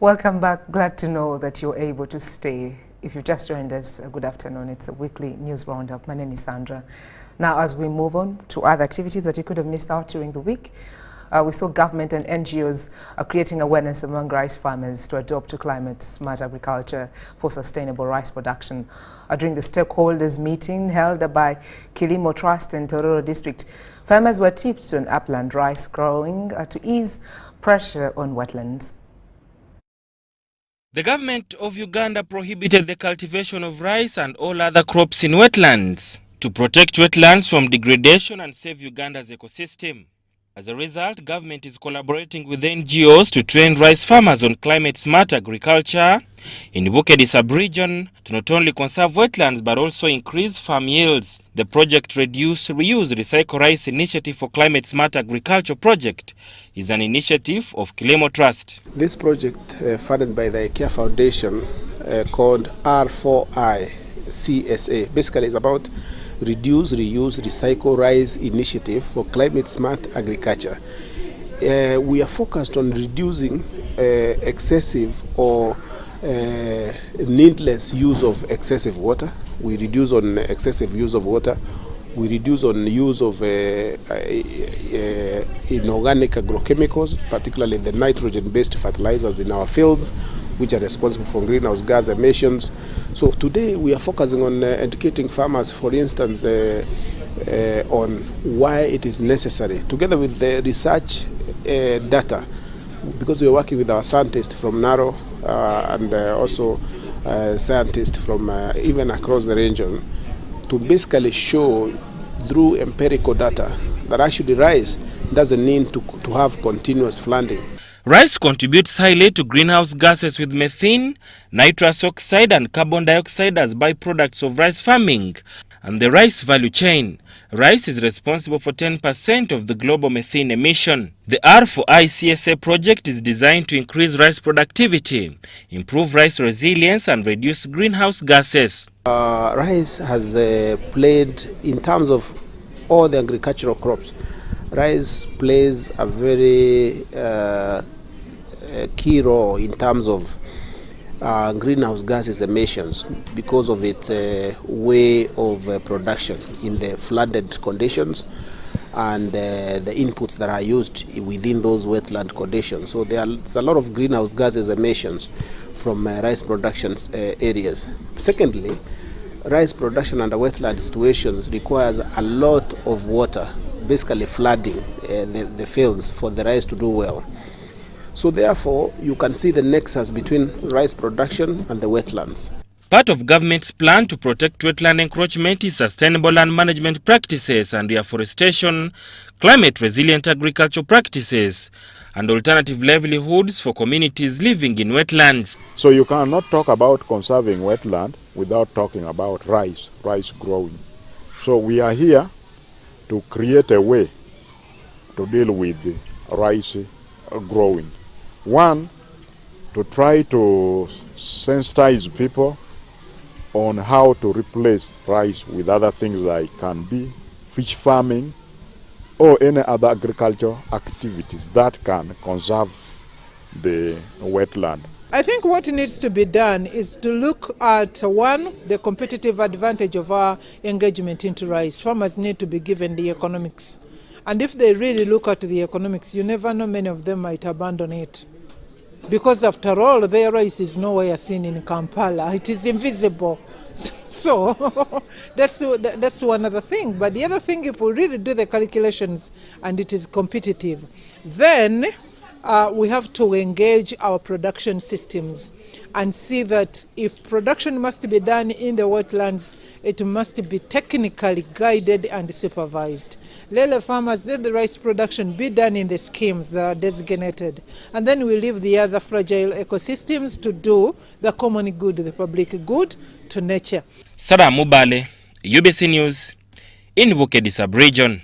Welcome back. Glad to know that you're able to stay. If you've just joined us, good afternoon. It's a weekly news roundup. My name is Sandra. Now, as we move on to other activities that you could have missed out during the week, we saw government and NGOs creating awareness among rice farmers to adopt to climate-smart agriculture for sustainable rice production. During the stakeholders meeting held by Kilimo Trust in Tororo District, farmers were tipped on upland rice growing to ease pressure on wetlands. The government of Uganda prohibited the cultivation of rice and all other crops in wetlands to protect wetlands from degradation and save Uganda's ecosystem. As a result, government is collaborating with NGOs to train rice farmers on climate-smart agriculture in Bukeddi sub-region to not only conserve wetlands but also increase farm yields. The project Reduce, Reuse, Recycle Rice Initiative for Climate-Smart Agriculture project is an initiative of Kilimo Trust. This project, funded by the IKEA Foundation, called R4I CSA, basically is about Reduce, Reuse, Recycle Rice Initiative for Climate-Smart Agriculture. We are focused on reducing excessive or needless use of excessive water. We reduce on excessive use of water. We reduce on use of inorganic agrochemicals, particularly the nitrogen-based fertilizers in our fields, which are responsible for greenhouse gas emissions. So today we are focusing on educating farmers, for instance, on why it is necessary, together with the research data, because we are working with our scientists from Naro and also scientists from even across the region, to basically show through empirical data that actually rice doesn't need to have continuous flooding. Rice contributes highly to greenhouse gases with methane, nitrous oxide and carbon dioxide as byproducts of rice farming and the rice value chain. Rice is responsible for 10% of the global methane emission. The R4I CSA project is designed to increase rice productivity, improve rice resilience and reduce greenhouse gases. Rice has played, in terms of all the agricultural crops, rice plays a very key role in terms of greenhouse gases emissions because of its way of production in the flooded conditions and the inputs that are used within those wetland conditions. So there's a lot of greenhouse gases emissions from rice production areas. Secondly, rice production under wetland situations requires a lot of water, basically flooding the fields for the rice to do well. So therefore, you can see the nexus between rice production and the wetlands. Part of government's plan to protect wetland encroachment is sustainable land management practices and reforestation, climate-resilient agricultural practices, and alternative livelihoods for communities living in wetlands. So you cannot talk about conserving wetland without talking about rice growing. So we are here to create a way to deal with the rice growing. One, to try to sensitize people on how to replace rice with other things like can be fish farming or any other agricultural activities that can conserve the wetland. I think what needs to be done is to look at, one, the competitive advantage of our engagement into rice. Farmers need to be given the economics. And if they really look at the economics, you never know, many of them might abandon it. Because after all, their rice is nowhere seen in Kampala. It is invisible. So that's one other thing. But the other thing, if we really do the calculations and it is competitive, then we have to engage our production systems and see that if production must be done in the wetlands, it must be technically guided and supervised. Let the farmers, let the rice production be done in the schemes that are designated. And then we leave the other fragile ecosystems to do the common good, the public good, to nature. Sara Mubale, UBC News, in Bukeddi sub-region.